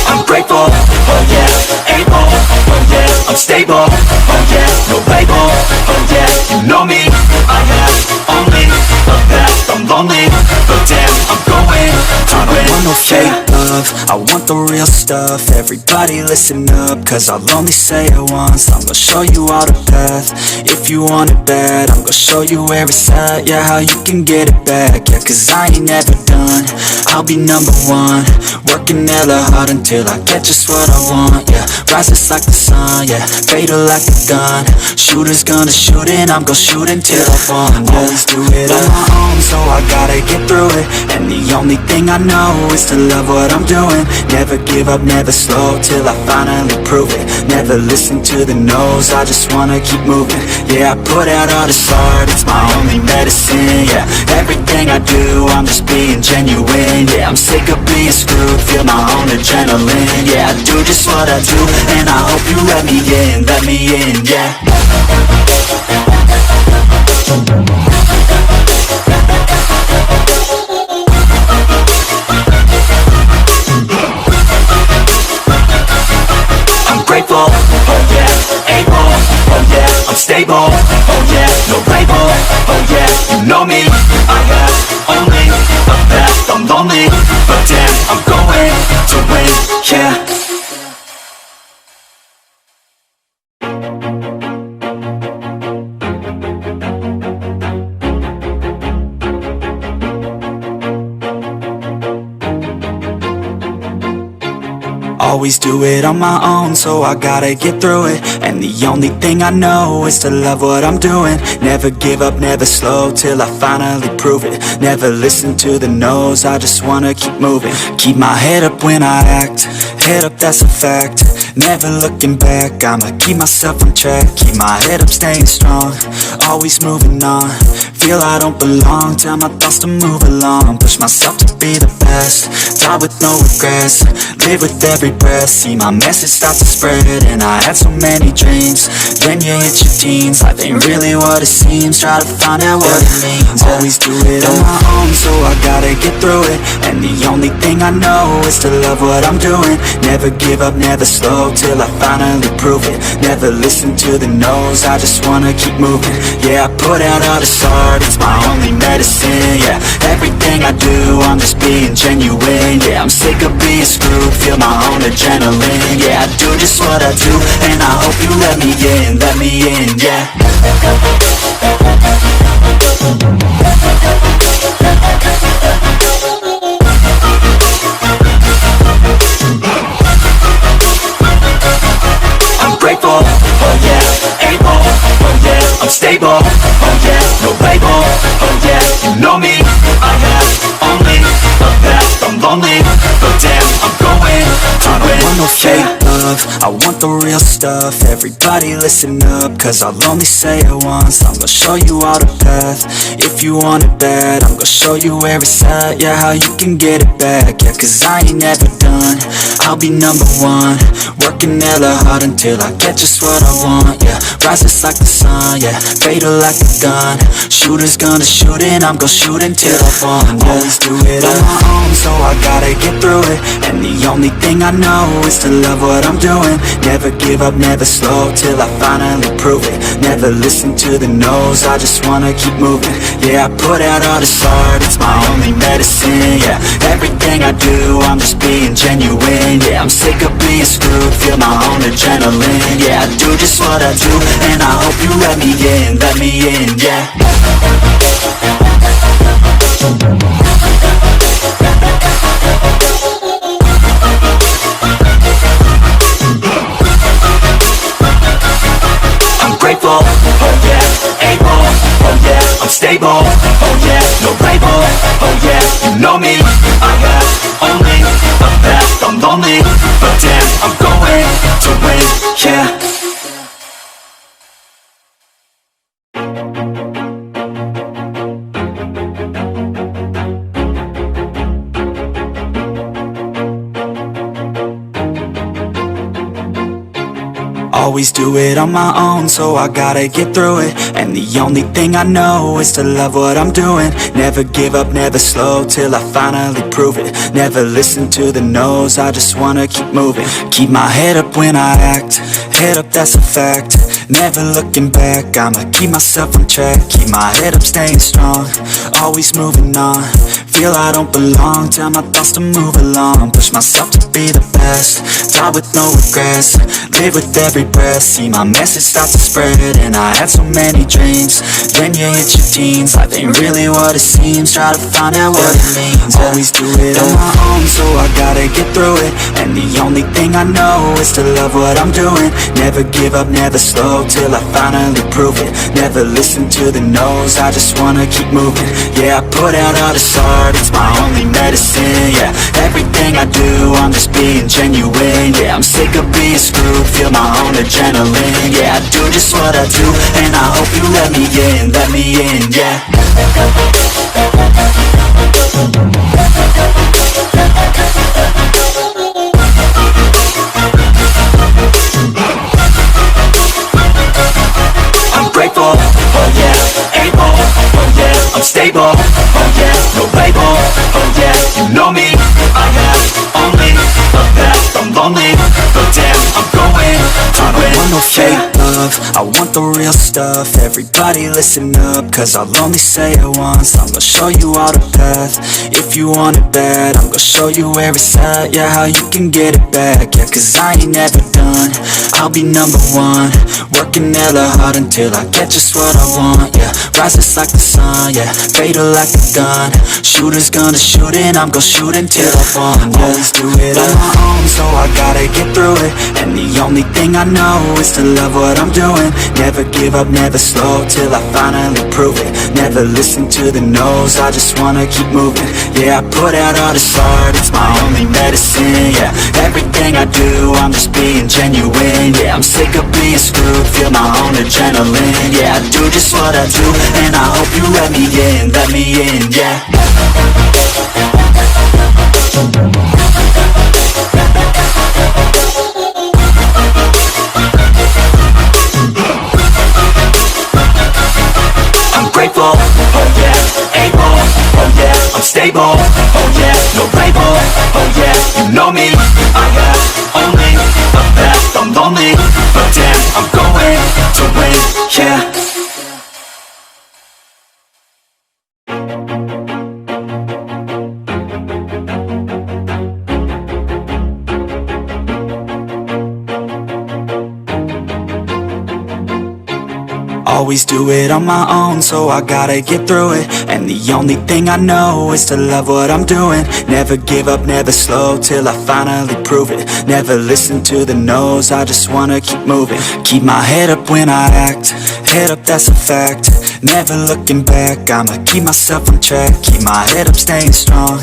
I'm grateful, oh yeah, able, oh yeah, I'm stable, oh yeah, no label, oh yeah, you know me, I have only a path, I'm lonely, but damn, I'm going to win. I don't want no fake love, I want the real stuff. Everybody listen up, cause I'll only say it once. I'm gonna show you all the path, if you want it bad. I'm gonna show you where it's at, yeah, how you can get it back. Yeah, cause I ain't never done, I'll be number one. Working hella hard until I get just what I want, yeah. Rises like the sun, yeah, fatal like a gun. Shooter's gonna shoot and I'm gonna shoot until I fall. Always do it on my own, so I gotta get through it. And the only thing I know know is to love what I'm doing. Never give up, never slow, till I finally prove it. Never listen to the no's, I just wanna keep moving. Yeah, I put out all this art, it's my only medicine. Yeah, everything I do, I'm just being genuine. Yeah, I'm sick of being screwed, feel my own adrenaline. Yeah, I do just what I do, and I hope you let me in, yeah. I'm grateful, oh yeah, able, oh yeah, I'm stable, oh yeah, no label, oh yeah, you know me, I have only a path, I'm lonely, but damn, I'm going to win, yeah. Always do it on my own, so I gotta get through it. And the only thing I know is to love what I'm doing. Never give up, never slow, till I finally prove it. Never listen to the no's, I just wanna keep moving. Keep my head up when I act, head up, that's a fact. Never looking back, I'ma keep myself on track. Keep my head up, staying strong, always moving on. Feel I don't belong, tell my thoughts to move along. Push myself to be the best, die with no regrets. Live with every breath, see my message start to spread. And I had so many dreams, then you hit your teens. Life ain't really what it seems, try to find out what it means. Always do it on my own, so I gotta get through it. And the only thing I know is to love what I'm doing. Never give up, never slow, till I finally prove it. Never listen to the no's, I just wanna keep moving. Yeah, I put out all this art, it's my only medicine. Yeah, everything I do, I'm just being genuine. Yeah, I'm sick of being screwed, feel my own adrenaline. Yeah, I do just what I do, and I hope you let me in, yeah. I'm grateful, oh yeah, able, oh yeah, I'm stable, oh yeah, no label, oh yeah, you know me, I have only a path, I'm lonely, but damn, I'm going to win. I don't want no fake love, I want the real stuff. Everybody listen up, cause I'll only say it once. I'm gonna show you all the path, if you want it bad. I'm gonna show you where it's at, yeah, how you can get it back. Yeah, cause I ain't never done, I'll be number one. Working hella hard until I get just what I want, yeah. Rises like the sun, yeah, fatal like a gun. Shooter's gonna shoot and I'm gonna shoot until I fall, yeah. Always do it on my own, so I gotta get through it. And the only thing I know is to love what I'm doing. Never give up, never slow, till I finally prove it. Never listen to the no's, I just wanna keep moving. Yeah, I put out all this art, it's my only medicine. Yeah, everything I do, I'm just being genuine. Yeah, I'm sick of being screwed, feel my own adrenaline. Yeah, I do just what I do, and I hope you let me in, yeah. I'm grateful, oh yeah, able, oh yeah, I'm stable, oh yeah, no label, oh yeah, you know me, I have only a path, I'm lonely, but damn, I'm going to win, yeah. Always do it on my own, so I gotta get through it. And the only thing I know is to love what I'm doing. Never give up, never slow, till I finally prove it. Never listen to the no's, I just wanna keep moving. Keep my head up when I act, head up, that's a fact. Never looking back, I'ma keep myself on track. Keep my head up, staying strong, always moving on. Feel I don't belong, tell my thoughts to move along. Push myself to be the best, die with no regrets. Live with every breath, see my message start to spread. And I had so many dreams. Then you hit your teens, life ain't really what it seems. Try to find out what it means. Always do it on my own, so I gotta get through it. And the only thing I know is to love what I'm doing. Never give up, never slow, till I finally prove it. Never listen to the no's, I just wanna keep moving. Yeah, I put out all this art, it's my only medicine. Yeah, everything I do, I'm just being genuine. Yeah, I'm sick of being screwed, feel my own adrenaline. Yeah, I do just what I do, and I hope you let me in, yeah. I'm grateful, oh yeah, able, oh yeah, I'm stable, oh yeah, no label, oh yeah, you know me, I have only a path, I'm lonely, but damn, I'm going to win. I want no fake love, I want the real stuff. Everybody listen up, cause I'll only say it once. I'm gonna show you all the path, if you want it bad. I'm gonna show you where it's at, yeah, how you can get it back. Yeah, cause I ain't never done, I'll be number one. Working hella hard until I get just what I want. Yeah, rises like the sun, yeah, fatal like a gun. Shooter's gonna shoot and I'm gonna shoot until I fall. Always do it on my own, so I gotta get through it. And the only thing I know is to love what I'm doing. Never give up, never slow, till I finally prove it. Never listen to the no's, I just wanna keep moving. Yeah, I put out all this art, it's my only medicine. Yeah, everything I do, I'm just being genuine. Yeah, I'm sick of being screwed, feel my own adrenaline. Yeah, I do just what I do, and I hope you let me in, yeah. I'm grateful, oh yeah, able, oh yeah, I'm stable, oh yeah, no label, oh yeah, you know me, I have only a path, I'm lonely, but damn, I'm going to win, yeah. Always do it on my own, so I gotta get through it. And the only thing I know is to love what I'm doing. Never give up, never slow, till I finally prove it. Never listen to the no's, I just wanna keep moving. Keep my head up when I act, head up, that's a fact. Never looking back, I'ma keep myself on track. Keep my head up, staying strong,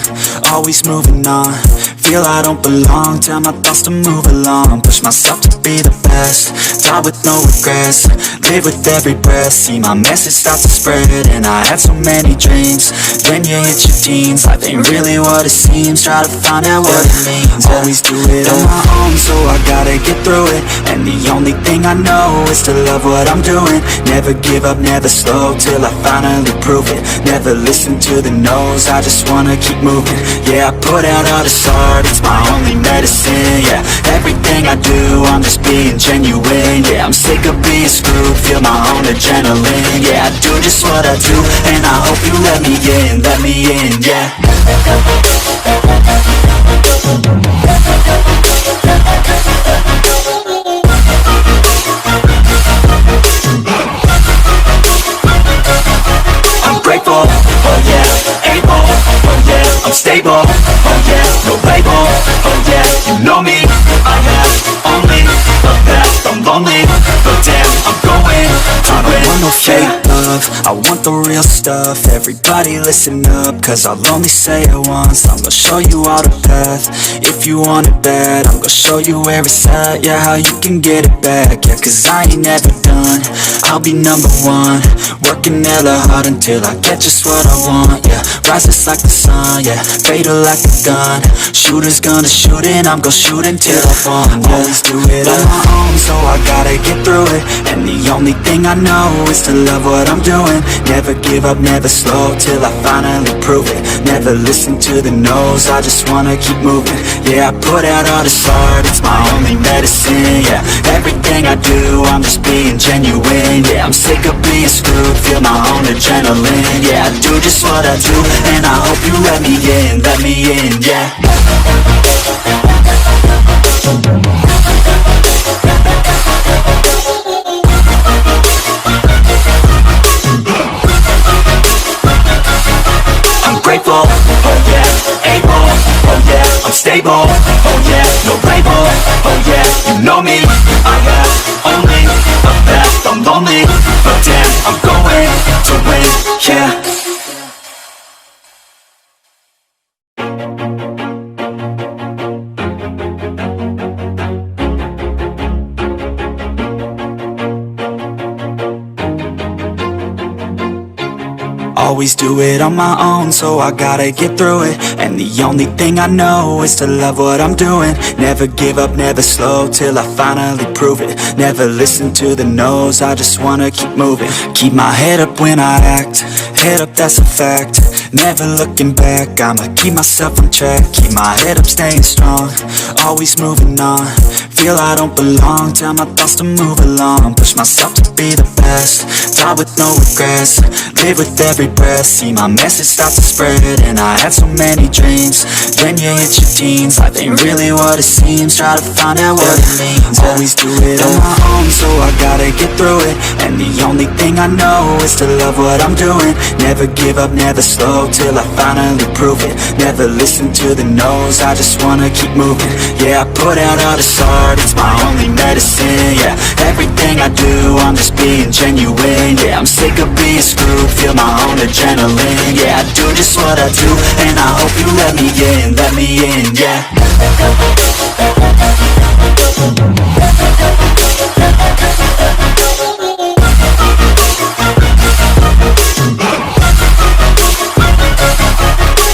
always moving on. Feel I don't belong, tell my thoughts to move along. Push myself to be the best, die with no regrets. Live with every breath, see my message start to spread. And I had so many dreams. Then you hit your teens, life ain't really what it seems. Try to find out what it means. Always do it on my own, so I gotta get through it. And the only thing I know is to love what I'm doing. Never give up, never slow, till I finally prove it. Never listen to the no's, I just wanna keep moving. Yeah, I put out all this art, it's my only medicine. Yeah, everything I do, I'm just being genuine. Yeah, I'm sick of being screwed, feel my own adrenaline. Yeah, I do just what I do, and I hope you let me in, yeah. I'm grateful, oh yeah, able, oh yeah, I'm stable, oh yeah, no label, oh yeah, you know me, I have only a path, I'm lonely, but damn, I'm going to win. I don't want no fake love, I want the real stuff. Everybody listen up, cause I'll only say it once. I'm gonna show you all the path, if you want it bad. I'm gonna show you where it's at, yeah, how you can get it back. Yeah, cause I ain't never done, I'll be number one. Working hella hard until I get just what I want. Yeah, rises like the sun, yeah, fatal like a gun. Shooter's gonna shoot and I'm gonna shoot until I fall. Always do it on my own, so I gotta get through it. And the only thing I know is to love what I'm doing. Never give up, never slow, till I finally prove it. Never listen to the no's, I just wanna keep moving. Yeah, I put out all this art, it's my only medicine. Yeah, everything I do, I'm just being genuine. Yeah, I'm sick of being screwed, feel my own adrenaline. Yeah, I do just what I do, and I hope you let me in, yeah. stable, oh yeah, no label, oh yeah, you know me. I have only a path, I'm lonely, but damn, I'm going to win, yeah. Always do it on my own, so I gotta get through it. And the only thing I know is to love what I'm doing. Never give up, never slow, till I finally prove it. Never listen to the no's, I just wanna keep moving. Keep my head up when I act, head up, that's a fact. Never looking back, I'ma keep myself on track. Keep my head up, staying strong, always moving on. Feel I don't belong, tell my thoughts to move along. Push myself to be the best, die with no regrets. Live with every breath, see my message start to spread. And I had so many dreams, then you hit your teens. Life ain't really what it seems, try to find out what it means. Always do it on my own, so I gotta get through it. And the only thing I know is to love what I'm doing. Never give up, never slow, till I finally prove it. Never listen to the no's, I just wanna keep moving. Yeah, I put out all this art, it's my only medicine. Yeah, everything I do, I'm just being genuine. Yeah, I'm sick of being screwed, feel my own adrenaline. Yeah, I do just what I do, and I hope you let me in, yeah.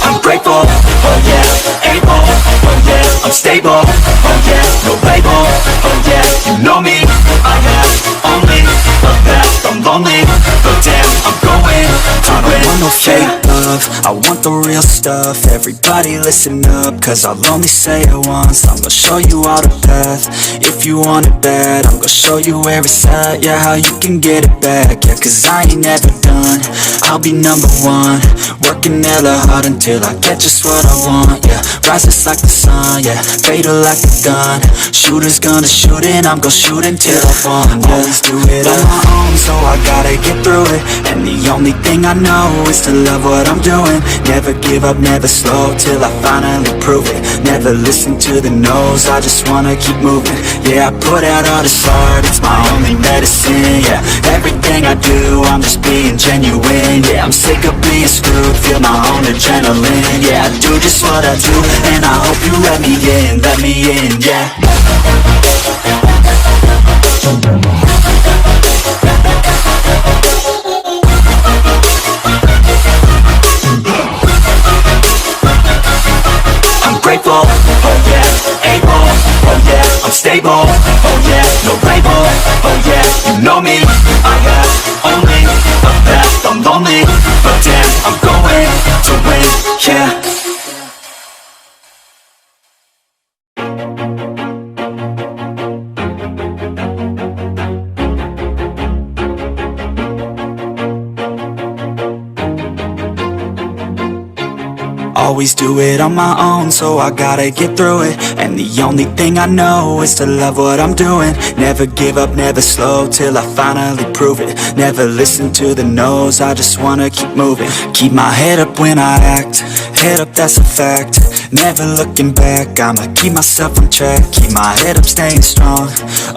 I'm grateful, oh yeah, able, oh yeah, I'm stable, oh yeah, no label, oh yeah, you know me. I have only a path, I'm lonely, but damn, I'm going to win. I don't want no fake love, I want the real stuff. Everybody listen up, cause I'll only say it once. I'm gonna show you all the path, if you want it bad. I'm gonna show you where it's at, yeah, how you can get it back. Yeah, cause I ain't never done, I'll be number one. Working hella hard until I get just what I want, yeah. Rises like the sun, yeah, fatal like a gun. Shooter's gonna shoot and I'm gonna shoot until I fall, yeah. Always do it on my own, so I gotta get through it. And the only thing I know is to love what I'm doing. Never give up, never slow, till I finally prove it. Never listen to the no's, I just wanna keep moving. Yeah, I put out all this art, it's my only medicine. Yeah, everything I do, I'm just being genuine. Yeah, I'm sick of being screwed, feel my own adrenaline. Yeah, I do just what I do, and I hope you let me in, yeah. I'm grateful, oh yeah, able, oh yeah, I'm stable, oh yeah, no label, oh yeah, you know me. I have only a path, I'm lonely, but damn, I'm going to win, yeah. Always do it on my own, so I gotta get through it. And the only thing I know is to love what I'm doing. Never give up, never slow, till I finally prove it. Never listen to the no's, I just wanna keep moving. Keep my head up when I act, head up, that's a fact. Never looking back, I'ma keep myself on track. Keep my head up, staying strong,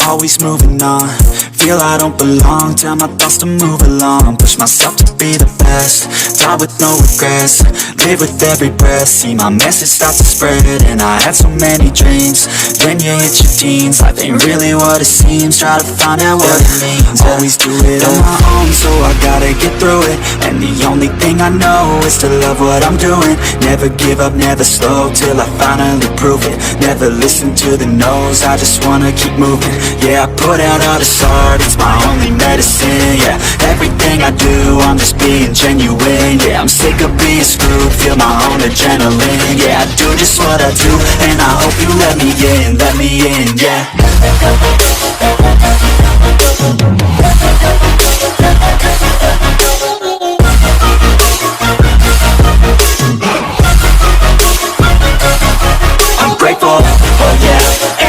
always moving on. Feel I don't belong, tell my thoughts to move along. Push myself to be the best, die with no regrets. Live with every breath, see my message start to spread. And I had so many dreams, then you hit your teens. Life ain't really what it seems, try to find out what it means. Always do it on my own, so I gotta get through it. And the only thing I know is to love what I'm doing. Never give up, never slow, till I finally prove it. Never listen to the no's, I just wanna keep moving. Yeah, I put out all this art, it's my only medicine. Yeah, everything I do, I'm just being genuine. Yeah, I'm sick of being screwed, feel my own adrenaline. Yeah, I do just what I do, and I hope you let me in, yeah. I'm grateful, oh yeah,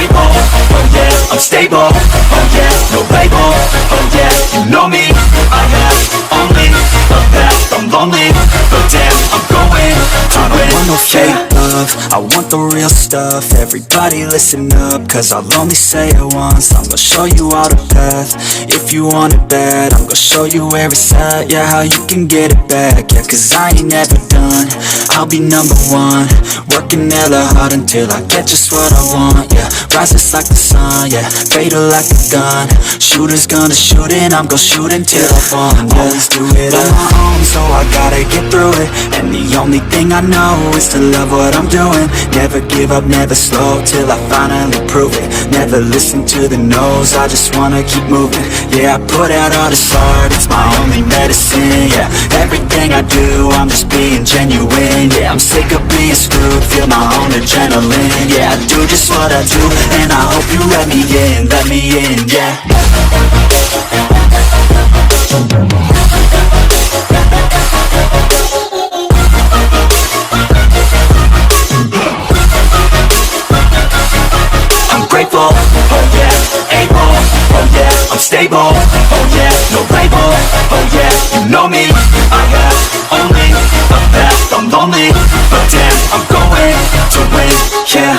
able, oh yeah, I'm stable, oh yeah, no label, oh yeah, you know me. I have only a path, I'm lonely, but damn, I'm going to win. I don't want no fake love, I want want the real stuff. Everybody listen up, cause I'll only say it once. I'm gonna show you all the path. If you want it bad, I'm gonna show you where it's at. Yeah, how you can get it back. Yeah, cause I ain't never done. I'll be number one, working hella hard until I get just what I want. Yeah, rises like the sun, yeah, fatal like a gun. Shooters gonna shoot and I'm gonna shoot until I fall. Always do it on my own, so I gotta get through it. And the only thing I know is to love what I'm doing. Never give up, never slow, till I finally prove it. Never listen to the no's, I just wanna keep moving. Yeah, I put out all this art, it's my only medicine. Yeah, everything I do, I'm just being genuine. Yeah, I'm sick of being screwed, feel my own adrenaline. Yeah, I do just what I do, and I hope you let me in, yeah. I'm grateful, oh yeah, able, oh yeah, I'm stable, oh yeah, no label, oh yeah, you know me, I have only a path, I'm lonely, but damn, I'm going to win, yeah.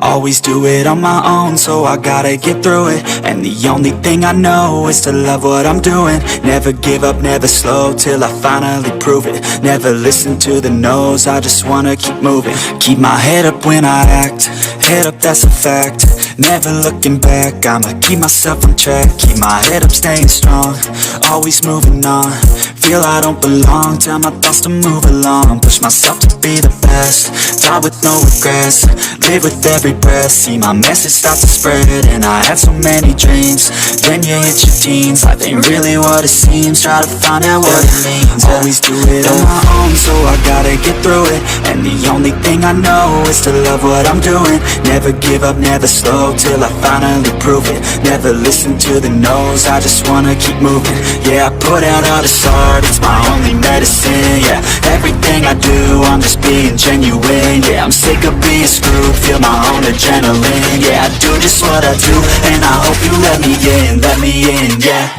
Always do it on my own, so I gotta get through it. And the only thing I know is to love what I'm doing. Never give up, never slow, till I finally prove it. Never listen to the no's, I just wanna keep moving. Keep my head up when I act, head up, that's a fact. Never looking back, I'ma keep myself on track. Keep my head up, staying strong, always moving on. Feel I don't belong, tell my thoughts to move along. Push myself to be the best, die with no regrets. Live with every breath, see my message start to spread. And I had so many dreams, then you hit your teens. Life ain't really what it seems, try to find out what it means. Always do it on my own, so I gotta get through it. And the only thing I know is to love what I'm doing. Never give up, never slow, till I finally prove it. Never listen to the no's, I just wanna keep moving. Yeah, I put out all this art, it's my only medicine. Yeah, everything I do, I'm just being genuine. Yeah, I'm sick of being screwed, feel my own adrenaline. Yeah, I do just what I do, and I hope you let me in, yeah.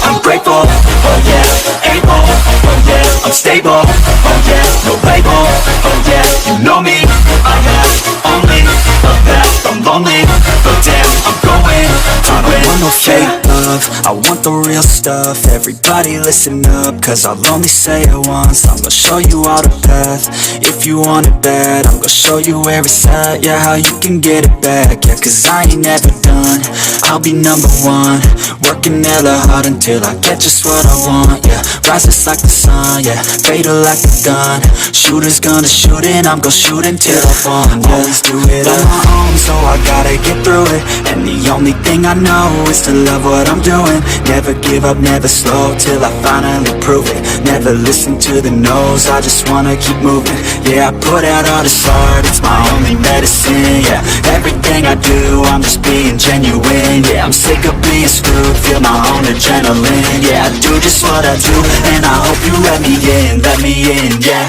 I'm grateful, oh yeah, able, oh yeah, I'm stable, oh yeah, no label, oh yeah, you know me, I have only a path, I'm lonely, but damn, I'm going to win. I don't want no fake love, I want the real stuff. Everybody listen up, cause I'll only say it once. I'm gonna show you all the path. If you want it bad, I'm gonna show you where it's at. Yeah, how you can get it back. Yeah, cause I ain't never done. I'll be number one, working hella hard until I get just what I want. Yeah, rises like the sun, yeah, fatal like a gun. Shooters gonna shoot and I'm gonna shoot until I fall. Always do it on my own, so I gotta get through it. And the only thing I know is to love what I'm doing. Never give up, never slow, till I finally prove it. Never listen to the no's, I just wanna keep moving. Yeah, I put out all this art, it's my only medicine. Yeah, everything I do, I'm just being genuine. Yeah, I'm sick of being screwed, feel my own adrenaline. Yeah, I do just what I do, and I hope you let me in, yeah.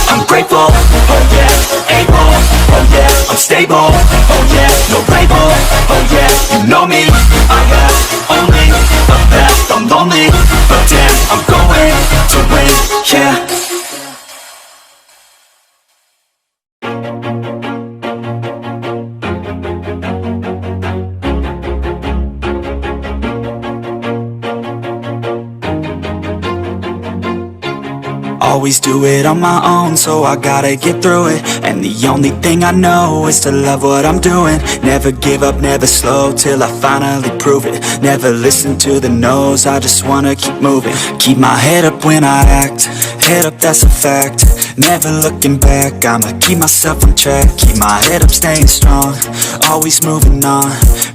I'm grateful, oh yeah, able, oh yeah, I'm stable, oh yeah, no label, oh yeah, you know me, I have only a path, I'm lonely, but damn, I'm going to win, yeah. Always do it on my own, so I gotta get through it. And the only thing I know is to love what I'm doing. Never give up, never slow, till I finally prove it. Never listen to the no's, I just wanna keep moving. Keep my head up when I act, head up, that's a fact. Never looking back, I'ma keep myself on track. Keep my head up, staying strong, always moving on.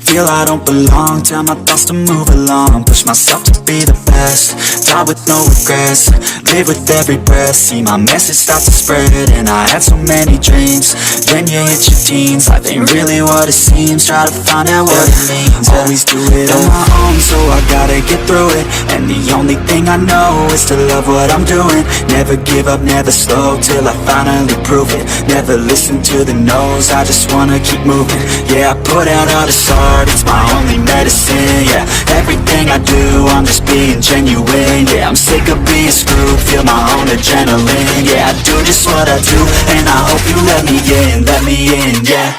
feel I don't belong, tell my thoughts to move along, push myself to be the best, die with no regrets, live with every breath, see my message start to spread, and I had so many dreams. Then you hit your teens, life ain't really what it seems, try to find out what it means. Always do it on my own, so I gotta get through it, and the only thing I know is to love what I'm doing. Never give up, never slow, till I finally prove it. Never listen to the no's, I just wanna keep moving. Yeah, I put out all this art, it's my only medicine. Yeah, everything I do, I'm just being genuine. Yeah, I'm sick of being screwed, feel my own adrenaline. Yeah, I do just what I do, and I hope you let me in, yeah.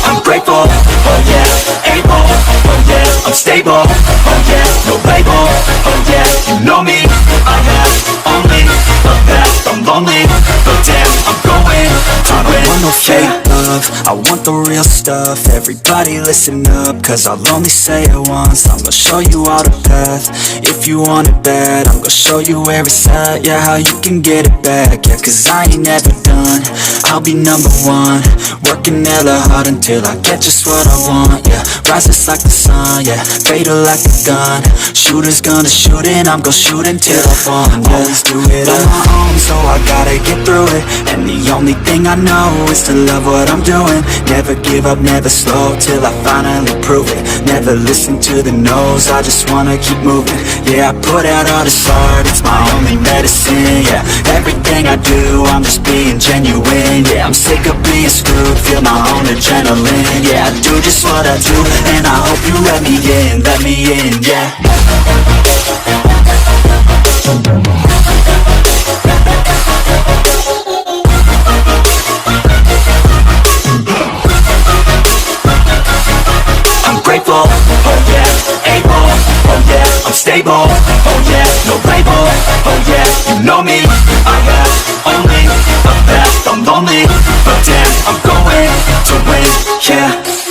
I'm grateful, oh yeah, able, oh yeah, I'm stable, oh yeah, no label, oh yeah, you know me, I have only the best, I'm lonely, but damn, I'm going to win. I don't want no fake love, I want the real stuff. Everybody listen up, cause I'll only say it once. I'm gonna show you all the path, if you want it bad. I'm gonna show you where it's at, yeah, how you can get it back. Yeah, cause I ain't never done, I'll be number one. Working hella hard until I get just what I want, yeah. Rises like the sun, yeah, fatal like a gun. Shooter's gonna shoot and I'm gonna shoot until I fall, yeah. Always do it on my own, so I gotta get through it, and the only thing I know is to love what I'm doing. Never give up, never slow, till I finally prove it. Never listen to the no's, I just wanna keep moving. Yeah, I put out all this art, it's my only medicine. Yeah, everything I do, I'm just being genuine. Yeah, I'm sick of being screwed, feel my own adrenaline. Yeah, I do just what I do, and I hope you let me in, yeah. I'm grateful, oh yeah, able, oh yeah, I'm stable, oh yeah, no label, oh yeah, you know me, I have only the best, I'm lonely, but damn, I'm going to win, yeah.